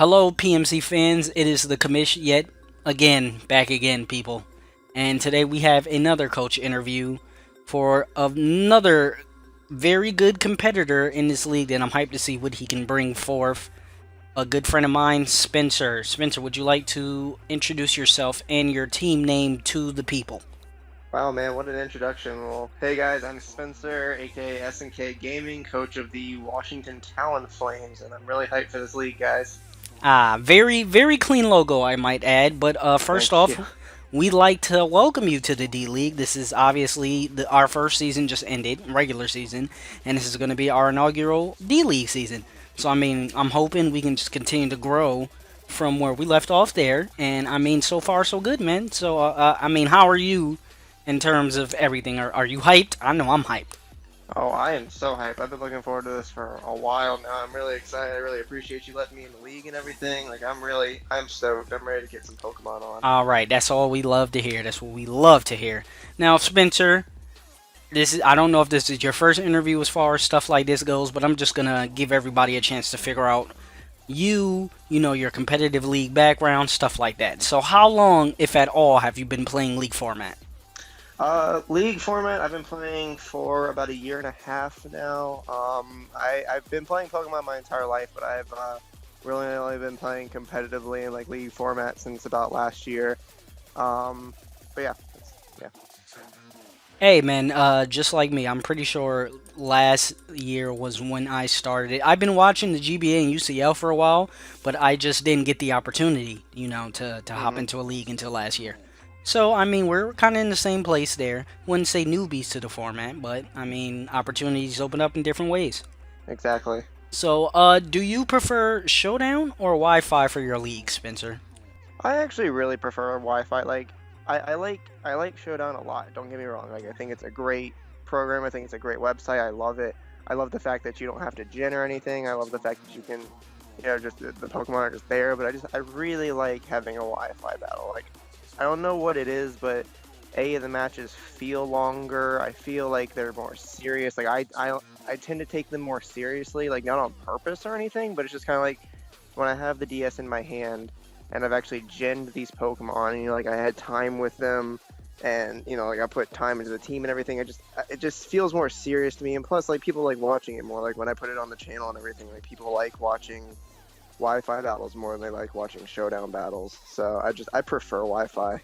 Hello, PMC fans. It is the commission yet again, back again, people. And today we have another coach interview for another very good competitor in this league that I'm hyped to see what he can bring forth. A good friend of mine, Spencer. Spencer, would you like to introduce yourself and your team name to the people? Wow, man, what an introduction. Well, hey guys, I'm Spencer, aka S&K Gaming, coach of the Washington Talonflames, and I'm really hyped for this league, guys. Very, very clean logo, I might add. But first Thank off, you. we'd like to welcome you to the D League. This is obviously our first season just ended, regular season, and this is going to be our inaugural D League season. So, I mean, I'm hoping we can just continue to grow from where we left off there. And, I mean, so far, so good, man. So, I mean, how are you in terms of everything? Are you hyped? I know I'm hyped. Oh, I am so hyped. I've been looking forward to this for a while now. I'm really excited. I really appreciate you letting me in the league and everything. Like, I'm stoked. I'm ready to get some Pokemon on. All right, that's all we love to hear. That's what we love to hear. Now, Spencer, I don't know if this is your first interview as far as stuff like this goes, but I'm just gonna give everybody a chance to figure out your competitive league background, stuff like that. So how long, if at all, have you been playing league format? League format, I've been playing for about a year and a half now. I've been playing Pokemon my entire life, but I've really only been playing competitively in like league format since about last year. But yeah, yeah. Hey man, just like me, I'm pretty sure last year was when I started it. I've been watching the GBA and UCL for a while, but I just didn't get the opportunity, to hop Hmm. into a league until last year. So, I mean, we're kind of in the same place there. Wouldn't say newbies to the format, but I mean, opportunities open up in different ways. Exactly. So, do you prefer Showdown or Wi-Fi for your league, Spencer? I actually really prefer Wi-Fi. Like, I like Showdown a lot. Don't get me wrong. Like, I think it's a great program. I think it's a great website. I love it. I love the fact that you don't have to gen or anything. I love the fact that you can, just the Pokemon are just there. But I really like having a Wi-Fi battle. Like, I don't know what it is, but the matches feel longer. I feel like they're more serious. Like, I tend to take them more seriously. Like, not on purpose or anything, but it's just kind of like when I have the DS in my hand and I've actually genned these Pokemon, and like I had time with them, and like I put time into the team and everything. It just feels more serious to me, and plus like people like watching it more. Like when I put it on the channel and everything, like people like watching Wi-Fi battles more than they like watching Showdown battles. So I prefer Wi-Fi.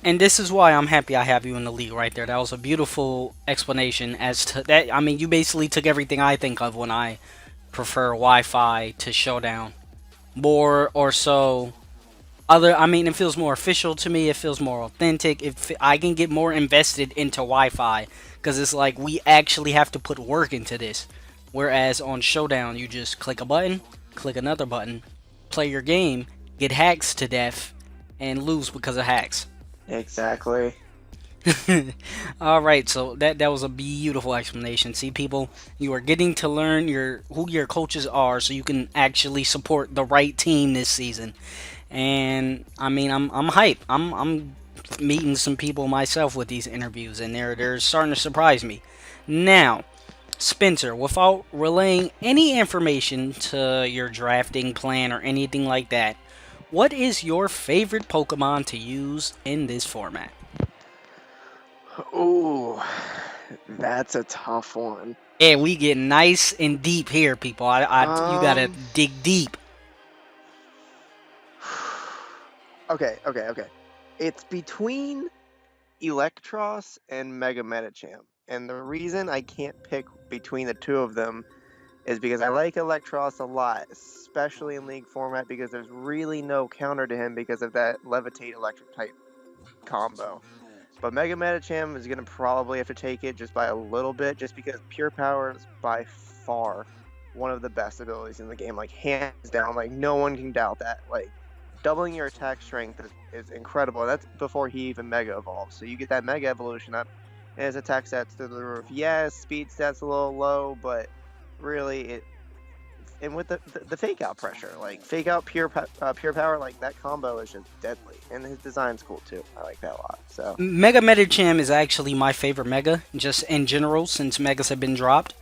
And this is why I'm happy I have you in the league right there. That was a beautiful explanation as to that. I mean, you basically took everything I think of when I prefer Wi-Fi to Showdown. More or so I mean, it feels more official to me. It feels more authentic. If I can get more invested into Wi-Fi, because it's like we actually have to put work into this. Whereas on Showdown, you just click a button, click another button, play your game, get hacks to death, and lose because of hacks. Exactly. All right, so that was a beautiful explanation. See, people, you are getting to learn who your coaches are, so you can actually support the right team this season. And I mean, I'm hyped. I'm meeting some people myself with these interviews, and they're starting to surprise me. Now, Spencer, without relaying any information to your drafting plan or anything like that, what is your favorite Pokemon to use in this format? Ooh, that's a tough one. Yeah, we get nice and deep here, people. You gotta Um. dig deep. Okay. It's between Electros and Mega Medicham. And the reason I can't pick between the two of them is because I like Electros a lot, especially in League format, because there's really no counter to him because of that Levitate Electric type combo. But Mega Medicham is going to probably have to take it just by a little bit, just because Pure Power is by far one of the best abilities in the game. Like, hands down, like, no one can doubt that. Like, doubling your attack strength is incredible. That's before he even Mega Evolves. So you get that Mega Evolution up, and his attack stats through the roof. Yes, speed stats a little low, but really, and with the fake out pressure, like fake out pure power, like that combo is just deadly, and his design's cool too. I like that a lot. So Mega Medicham is actually my favorite Mega, just in general, since Megas have been dropped.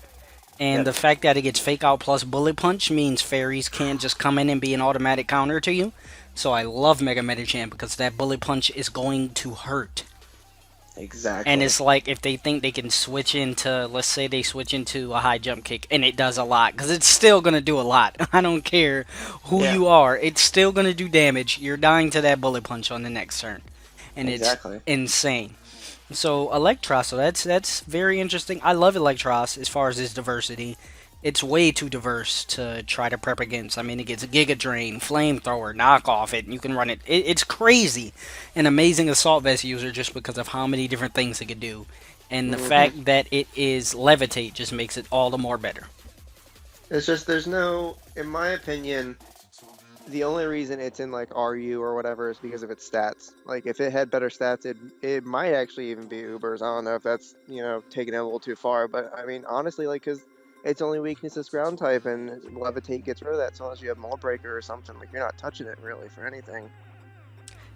And Yep. the fact that it gets Fake Out plus Bullet Punch means fairies can't just come in and be an automatic counter to you. So I love Mega Medicham because that Bullet Punch is going to hurt. And Exactly. it's like if they think they can switch into, let's say they switch into a high jump kick, and it does a lot, because it's still going to do a lot. I don't care who Yeah. you are, it's still going to do damage. You're dying to that bullet punch on the next turn. And it's Exactly. insane. So Electros, so that's very interesting. I love Electros as far as its diversity. It's way too diverse to try to prep against. I mean, it gets Giga Drain, Flamethrower, Knockoff it, and you can run it's crazy. An amazing Assault Vest user just because of how many different things it could do. And the Hmm. fact that it is Levitate just makes it all the more better. It's just there's no, in my opinion, the only reason it's in like RU or whatever is because of its stats. Like if it had better stats, it might actually even be Uber's. I don't know if that's taking it a little too far, but I mean honestly, like because its only weakness is ground type, and levitate gets rid of that. So unless you have mold breaker or something, like you're not touching it really for anything.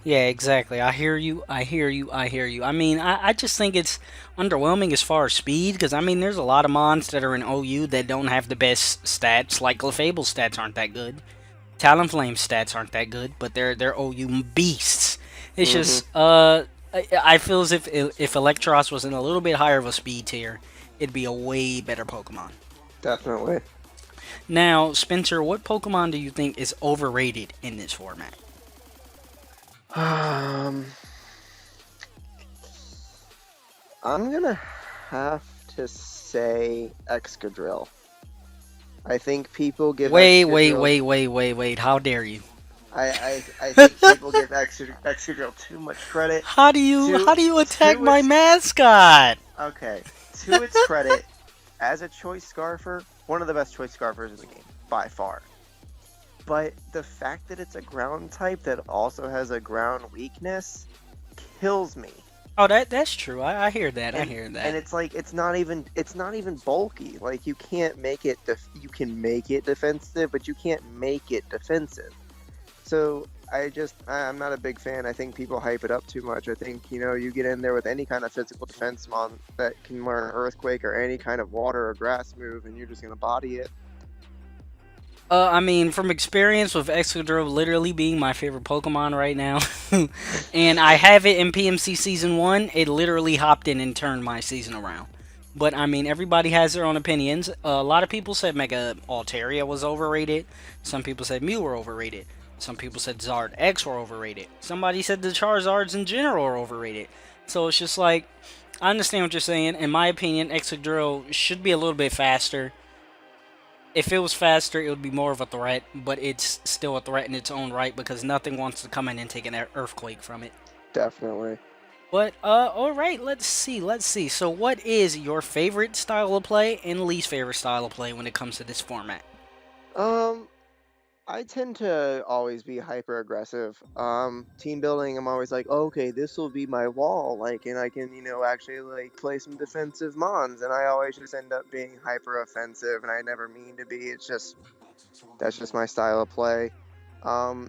Yeah, exactly. I hear you. I hear you. I hear you. I mean, I just think it's underwhelming as far as speed because, I mean, there's a lot of mons that are in OU that don't have the best stats. Like, Clefable's stats aren't that good. Talonflame's stats aren't that good, but they're OU beasts. It's Hmm. just, I feel as if Electros was in a little bit higher of a speed tier, it'd be a way better Pokemon. Definitely. Now, Spencer, what Pokemon do you think is overrated in this format? Um, I'm gonna have to say Excadrill. I think people give Wait, wait, Excadrill. wait, wait, wait, wait. How dare you? I think people give Excadrill too much credit. How do you To how do you attack to my its mascot? Okay, to its credit, as a choice scarfer, one of the best choice scarfers in the game by far. But the fact that it's a ground type that also has a ground weakness kills me. Oh, that's true. I hear that. I And hear and that. it's like it's not even bulky. Like you can't make it you can make it defensive, but you can't make it defensive. So I'm not a big fan. I think people hype it up too much. I think you get in there with any kind of physical defense mon that can learn Earthquake or any kind of water or grass move, and you're just gonna body it. I mean, from experience with Excadrill literally being my favorite Pokemon right now, and I have it in PMC Season 1, it literally hopped in and turned my season around. But, I mean, everybody has their own opinions. A lot of people said Mega Altaria was overrated. Some people said Mew were overrated. Some people said Zard X were overrated. Somebody said the Charizards in general are overrated. So it's just like, I understand what you're saying. In my opinion, Excadrill should be a little bit faster. If it was faster, it would be more of a threat, but it's still a threat in its own right because nothing wants to come in and take an earthquake from it. Definitely. But all right, let's see, let's see. So, what is your favorite style of play and least favorite style of play when it comes to this format? Um, I tend to always be hyper aggressive. Team building, I'm always like, okay, this will be my wall, like, and I can, actually like play some defensive mons, and I always just end up being hyper offensive, and I never mean to be. It's just that's just my style of play.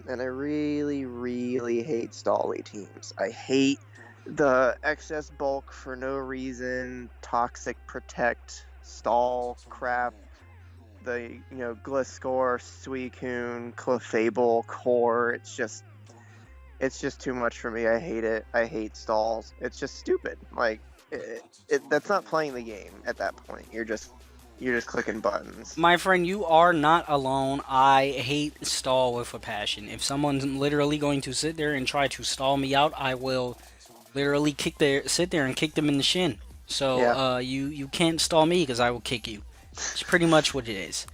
And I really, really hate stally teams. I hate the excess bulk for no reason, toxic protect, stall crap, the Gliscor, Suicune, Clefable, Core. It's just too much for me. I hate it. I hate stalls. It's just stupid. Like that's not playing the game at that point. You're just clicking buttons. My friend, you are not alone. I hate stall with a passion. If someone's literally going to sit there and try to stall me out, I will literally sit there and kick them in the shin. So, Yeah. you can't stall me because I will kick you. It's pretty much what it is.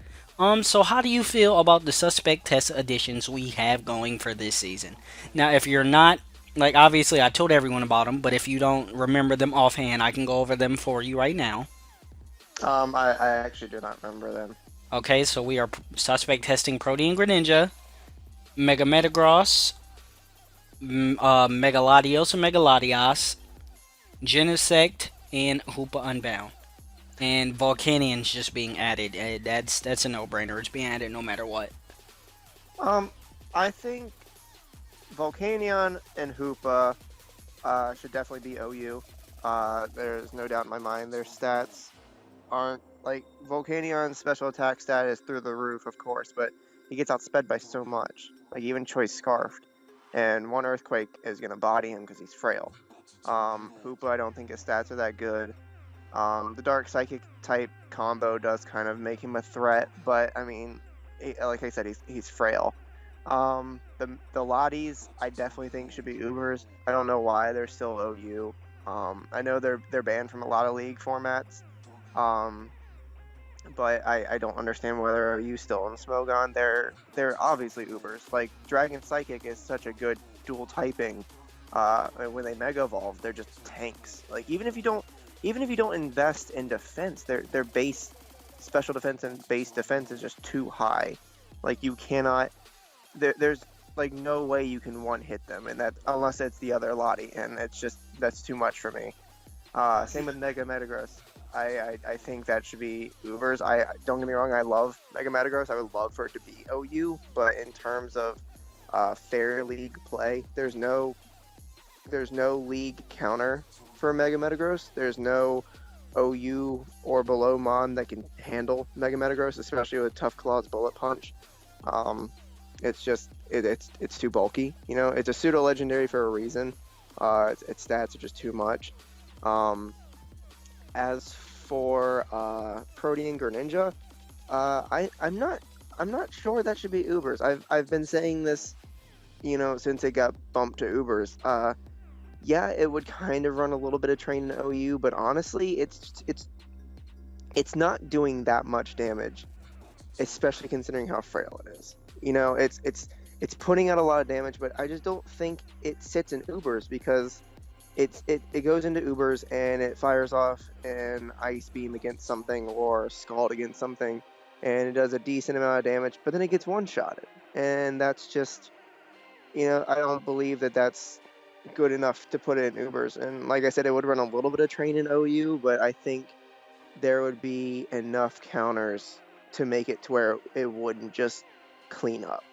So how do you feel about the suspect test additions we have going for this season? Now, if you're not, like, obviously I told everyone about them, but if you don't remember them offhand, I can go over them for you right now. I actually do not remember them. Okay, so we are suspect testing Protean Greninja, Mega Metagross, Megaladios and Megaladios, Genesect, and Hoopa Unbound. And Volcanian's just being added. That's a no-brainer. It's being added no matter what. I think Volcanion and Hoopa should definitely be OU. There's no doubt in my mind. Their stats aren't Like Volcanion's special attack stat is through the roof, of course, but he gets outsped by so much. Like even Choice Scarfed, and one Earthquake is gonna body him because he's frail. Hoopa, I don't think his stats are that good. The Dark Psychic type combo does kind of make him a threat, but I mean, like I said, he's frail. The Lotties I definitely think should be Ubers. I don't know why they're still OU. I know they're banned from a lot of league formats. Um, but I don't understand whether OU still in Smogon. They're obviously Ubers. Like Dragon Psychic is such a good dual typing. When they Mega Evolve, they're just tanks. Like even if you don't invest in defense, their base special defense and base defense is just too high. Like you cannot. There's like no way you can one hit them, and that unless it's the other Lottie, and that's too much for me. Same with Mega Metagross. I think that should be Ubers. I don't get me wrong, I love Mega Metagross. I would love for it to be OU, but in terms of fair league play, there's no league counter for Mega Metagross. There's no OU or below mon that can handle Mega Metagross, especially with Tough Claw's Bullet Punch. It's just it's too bulky. You know, it's a pseudo legendary for a reason. Its stats are just too much. As for Protean Greninja, I'm not sure that should be Ubers. I've been saying this, you know, since it got bumped to Ubers. Yeah, it would kind of run a little bit of train in OU, but honestly, it's not doing that much damage, especially considering how frail it is. You know, it's putting out a lot of damage, but I just don't think it sits in Ubers because it goes into Ubers and it fires off an Ice Beam against something or Scald against something, and it does a decent amount of damage, but then it gets one-shotted, and that's just, you know, I don't believe that that's good enough to put it in Ubers. And like I said, it would run a little bit of train in OU, but I think there would be enough counters to make it to where it wouldn't just clean up.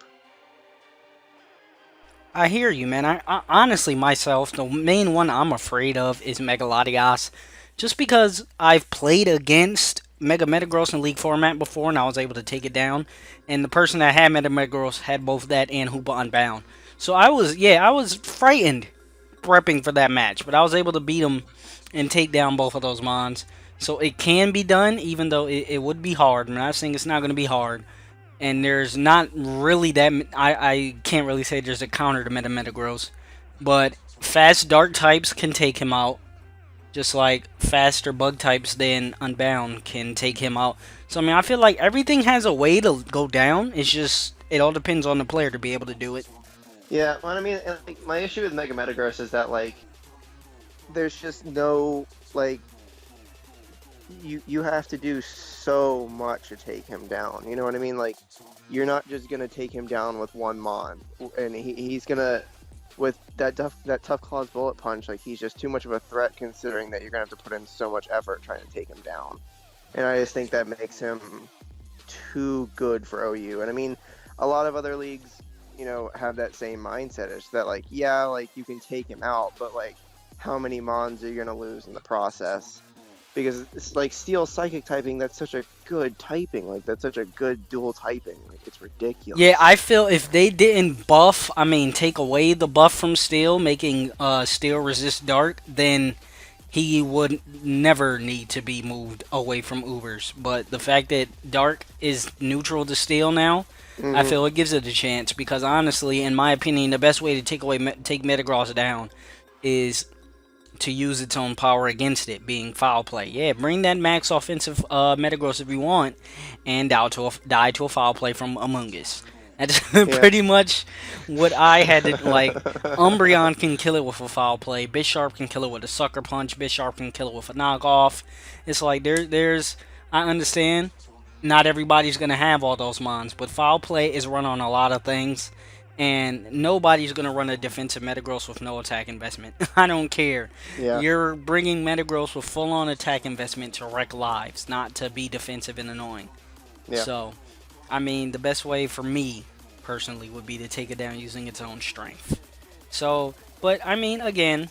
I hear you, man. I honestly myself, the main one I'm afraid of is Megalodios, just because I've played against Mega Metagross in League format before, and I was able to take it down. And the person that had Mega Metagross had both that and Hoopa Unbound. So I was frightened prepping for that match, but I was able to beat him and take down both of those mons. So it can be done, even though it would be hard. I'm not saying it's not going to be hard. And there's not really that... I can't really say there's a counter to Metagross. But fast dark types can take him out. Just like faster bug types than Unbound can take him out. So, I mean, I feel like everything has a way to go down. It's just... it all depends on the player to be able to do it. Yeah, well, I mean, like, my issue with Mega Metagross is that, like, there's just no, like, you have to do so much to take him down. You know what I mean? Like, you're not just gonna take him down with one mon, and he's gonna, with that Tough Claw's Bullet Punch, like, he's just too much of a threat considering that you're gonna have to put in so much effort trying to take him down. And I just think that makes him too good for OU. And I mean, a lot of other leagues, you know, have that same mindset. It's that, like, yeah, like, you can take him out, but, like, how many mons are you gonna lose in the process? Because it's like Steel Psychic typing, that's such a good typing. Like, that's such a good dual typing. Like, it's ridiculous. Yeah, I feel if they didn't buff, I mean, take away the buff from Steel, making Steel resist Dark, then he would never need to be moved away from Ubers. But the fact that Dark is neutral to Steel now, I feel it gives it a chance. Because honestly, in my opinion, the best way to take Metagross down is to use its own power against it, being foul play. Yeah, bring that max offensive Metagross if you want, and die to a foul play from Among Us. That's pretty much what I had to, like, Umbreon can kill it with a foul play, Bisharp can kill it with a sucker punch, Bisharp can kill it with a knockoff. It's like, there's, I understand, not everybody's going to have all those mons, but foul play is run on a lot of things. And nobody's going to run a defensive Metagross with no attack investment. I don't care. Yeah. You're bringing Metagross with full-on attack investment to wreck lives, not to be defensive and annoying. Yeah. So, I mean, the best way for me, personally, would be to take it down using its own strength. So, but, I mean, again,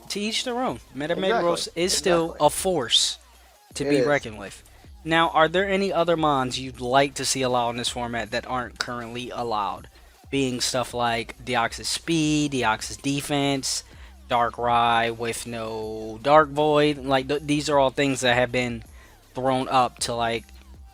to each their own. Metagross is still a force to be reckoned with. Now, are there any other mons you'd like to see allowed in this format that aren't currently allowed? Being stuff like Deoxys Speed, Deoxys Defense, Darkrai with no Dark Void. Like, these are all things that have been thrown up to, like,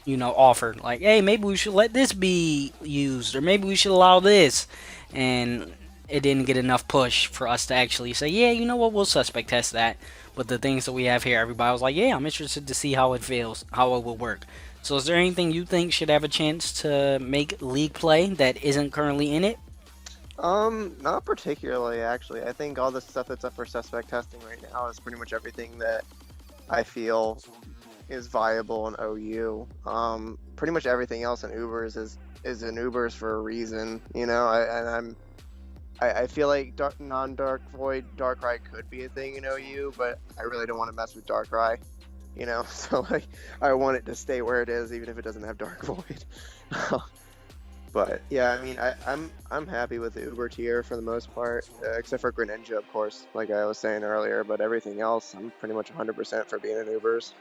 offered. Like, hey, maybe we should let this be used, or maybe we should allow this. And it didn't get enough push for us to actually say, yeah, you know what, we'll suspect test that. But the things that we have here, everybody was like, yeah, I'm interested to see how it feels, how it will work. So is there anything you think should have a chance to make League play that isn't currently in it? Not particularly, actually. I think all the stuff that's up for suspect testing right now is pretty much everything that I feel is viable in OU. Pretty much everything else in Ubers is in Ubers for a reason, you know. I feel like non-Dark Void Darkrai could be a thing in OU, but I really don't want to mess with Darkrai, you know. So like, I want it to stay where it is, even if it doesn't have Dark Void. But yeah, I mean, I'm happy with the Uber tier for the most part, except for Greninja, of course, like I was saying earlier. But everything else, I'm pretty much 100% for being in Ubers.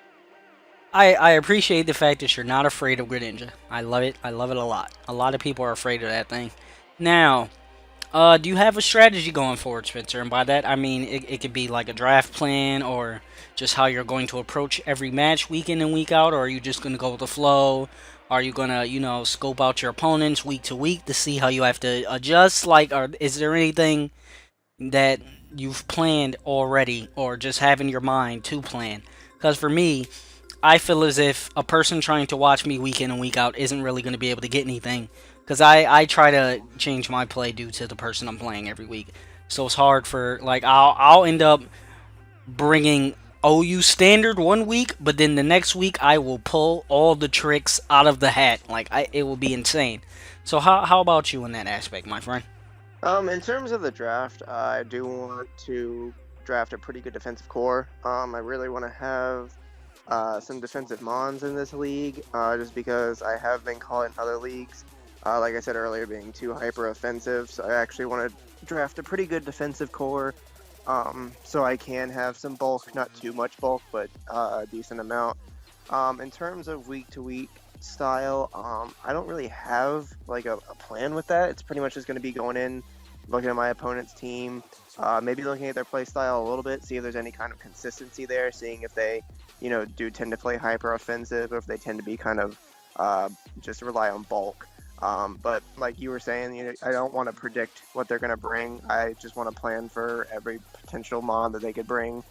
I appreciate the fact that you're not afraid of Greninja. I love it. I love it a lot. A lot of people are afraid of that thing. Now, do you have a strategy going forward, Spencer? And by that, I mean it could be like a draft plan or just how you're going to approach every match week in and week out, or are you just going to go with the flow? Are you going to, scope out your opponents week to week to see how you have to adjust? Like, is there anything that you've planned already or just have in your mind to plan? Because for me, I feel as if a person trying to watch me week in and week out isn't really going to be able to get anything. Because I try to change my play due to the person I'm playing every week. So it's hard for, like, I'll end up bringing OU standard one week, but then the next week I will pull all the tricks out of the hat. Like, it will be insane. So how about you in that aspect, my friend? In terms of the draft, I do want to draft a pretty good defensive core. I really want to have some defensive mons in this league, just because I have been caught in other leagues, like I said earlier, being too hyper offensive. So I actually want to draft a pretty good defensive core, so I can have some bulk, not too much bulk, but a decent amount. In terms of week to week style, I don't really have like a plan with that. It's pretty much just going to be going in, looking at my opponent's team, maybe looking at their play style a little bit, see if there's any kind of consistency there, seeing if they, do tend to play hyper offensive, or if they tend to be kind of just rely on bulk. But like you were saying, I don't want to predict what they're going to bring. I just want to plan for every potential mod that they could bring.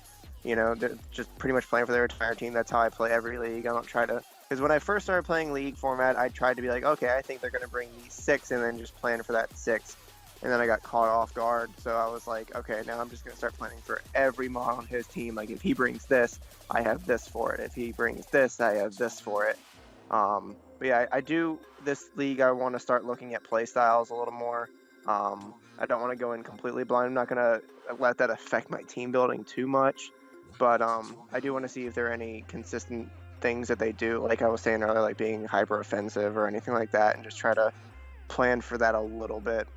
Just pretty much plan for their entire team. That's how I play every league. I don't try to, because when I first started playing league format, I tried to be like, okay, I think they're going to bring these 6, and then just plan for that 6. And then I got caught off guard, so I was like, okay, now I'm just going to start planning for every mod on his team. Like, if he brings this, I have this for it. If he brings this, I have this for it. But yeah, I do, this league, I want to start looking at play styles a little more. I don't want to go in completely blind. I'm not going to let that affect my team building too much. But I do want to see if there are any consistent things that they do, like I was saying earlier, like being hyper offensive or anything like that, and just try to plan for that a little bit.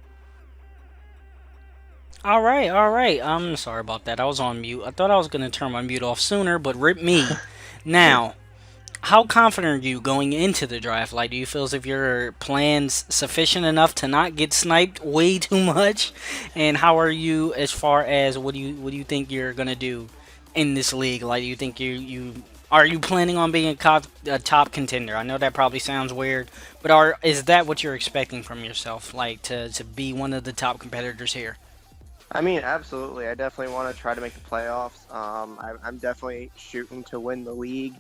All right, all right. I'm sorry about that. I was on mute. I thought I was going to turn my mute off sooner, but rip me. Now, how confident are you going into the draft? Like, do you feel as if your plan's sufficient enough to not get sniped way too much? And how are you as far as what do you think you're gonna do in this league? Like, do you think you are you planning on being a top contender? I know that probably sounds weird, but is that what you're expecting from yourself? Like to be one of the top competitors here? I mean, absolutely. I definitely want to try to make the playoffs. I'm definitely shooting to win the league.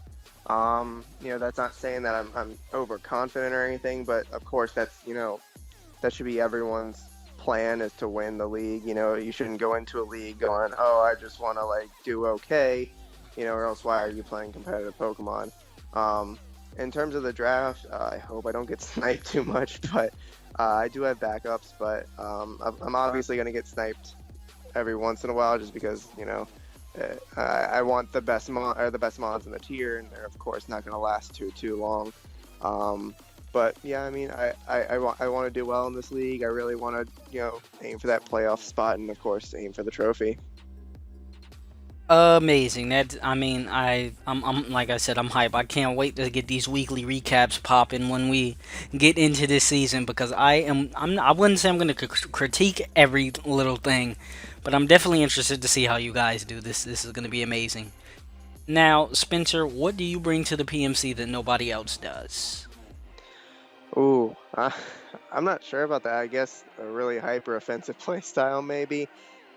That's not saying that I'm overconfident or anything, but of course that's, that should be everyone's plan, is to win the league. You shouldn't go into a league going, oh, I just want to like do okay, or else why are you playing competitive Pokemon? In terms of the draft, I hope I don't get sniped too much, but I do have backups, but I'm obviously going to get sniped every once in a while, just because I want the best the best mods in the tier, and they're of course not going to last too long. But yeah, I mean, I want to do well in this league. I really want to aim for that playoff spot, and of course aim for the trophy. Amazing. I'm like I said, I'm hype. I can't wait to get these weekly recaps popping when we get into this season because I wouldn't say I'm gonna critique every little thing, but I'm definitely interested to see how you guys do this. This is gonna be amazing. Now, Spencer, what do you bring to the PMC that nobody else does? Ooh, I'm not sure about that. I guess a really hyper offensive play style, maybe.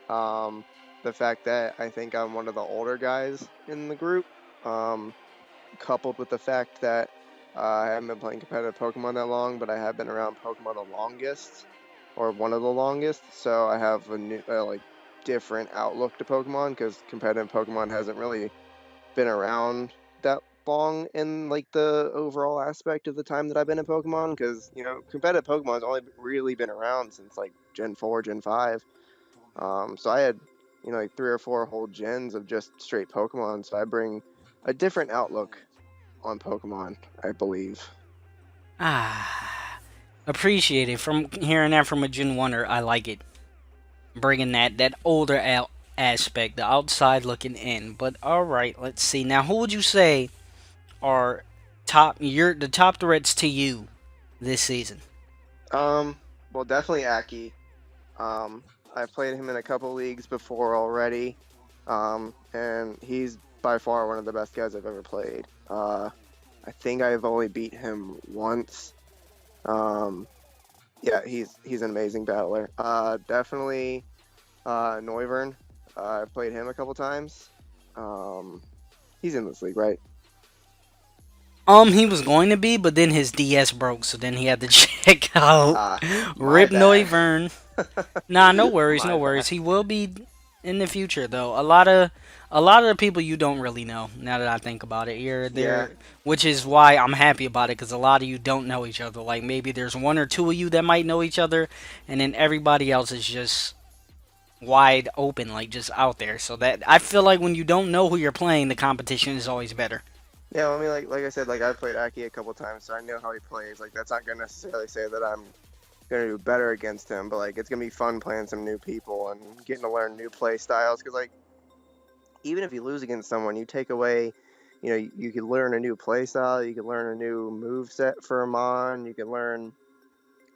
Um, the fact that I think I'm one of the older guys in the group, um, coupled with the fact that I haven't been playing competitive Pokemon that long, but I have been around Pokemon the longest, or one of the longest. So I have a new, like, different outlook to Pokemon because competitive Pokemon hasn't really been around that long in like the overall aspect of the time that I've been in Pokemon because competitive Pokemon has only really been around since like Gen 4, Gen 5. So I had like 3 or 4 whole gens of just straight Pokemon. So I bring a different outlook on Pokemon, I believe. Ah, appreciate it. From hearing that from a Gen 1er, I like it. Bringing that older out aspect, the outside looking in. But all right, let's see. Now, who would you say are the top threats to you this season? Well, definitely Aki. I've played him in a couple leagues before already. And he's by far one of the best guys I've ever played. I think I've only beat him once. Yeah, he's an amazing battler. Definitely Noivern. I've played him a couple times. He's in this league, right? He was going to be, but then his DS broke, so then he had to check out. My Rip bad. Noivern. Nah, no worries, My no worries. bad. He will be in the future though. A lot of the people you don't really know. Now that I think about it, you're Yeah, there, which is why I'm happy about it because a lot of you don't know each other. Like maybe there's one or two of you that might know each other, and then everybody else is just wide open, like just out there. So that I feel like when you don't know who you're playing, the competition is always better. yeah. I mean, like I said, like I've played Aki a couple times, so I know how he plays. Like that's not gonna necessarily say that I'm gonna do better against him, but like it's gonna be fun playing some new people and getting to learn new play styles. Because like even if you lose against someone, you take away, you can learn a new play style, you can learn a new move set for a mon, you can learn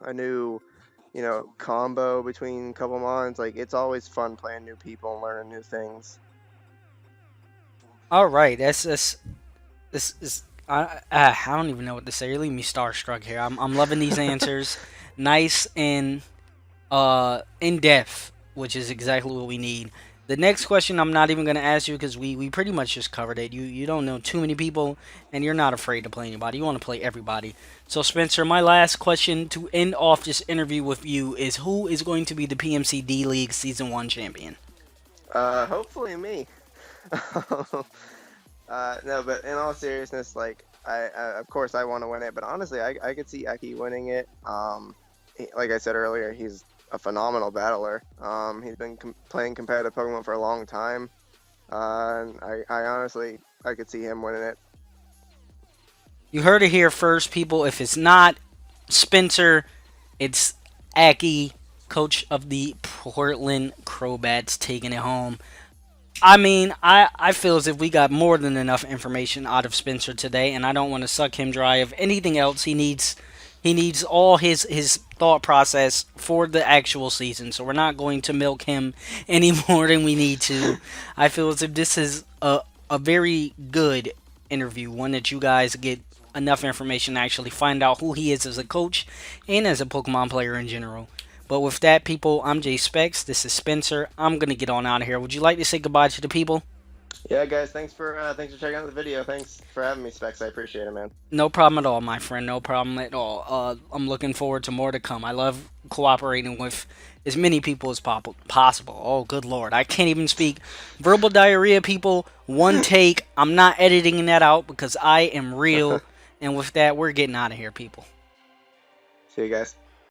a new, combo between a couple mons. Like it's always fun playing new people and learning new things. All right, that's this is I don't even know what to say. You're leaving me starstruck here. I'm loving these answers. Nice and in depth, which is exactly what we need. The next question I'm not even gonna ask you because we pretty much just covered it. You don't know too many people and you're not afraid to play anybody. You want to play everybody. So Spencer, my last question to end off this interview with you is who is going to be the PMC D League Season 1 champion? Hopefully me. No, but in all seriousness, like I of course I want to win it, but honestly, I could see Eki winning it. Like I said earlier, he's a phenomenal battler. He's been playing competitive Pokemon for a long time, and I honestly I could see him winning it. You heard it here first, people. If it's not Spencer, it's Aki, coach of the Portland Crowbats, taking it home. I mean, I feel as if we got more than enough information out of Spencer today, and I don't want to suck him dry of anything else. He needs all his thought process for the actual season. So we're not going to milk him any more than we need to. I feel as if this is a very good interview, one that you guys get enough information to actually find out who he is as a coach and as a Pokemon player in general. But with that, people, I'm Jspeckz. This is Spencer. I'm gonna get on out of here. Would you like to say goodbye to the people? Yeah, guys, thanks for checking out the video. Thanks for having me, Specs. I appreciate it, man. No problem at all, my friend. No problem at all. I'm looking forward to more to come. I love cooperating with as many people as possible. Oh, good lord. I can't even speak. Verbal diarrhea, people. One take. I'm not editing that out because I am real. And with that, we're getting out of here, people. See you guys.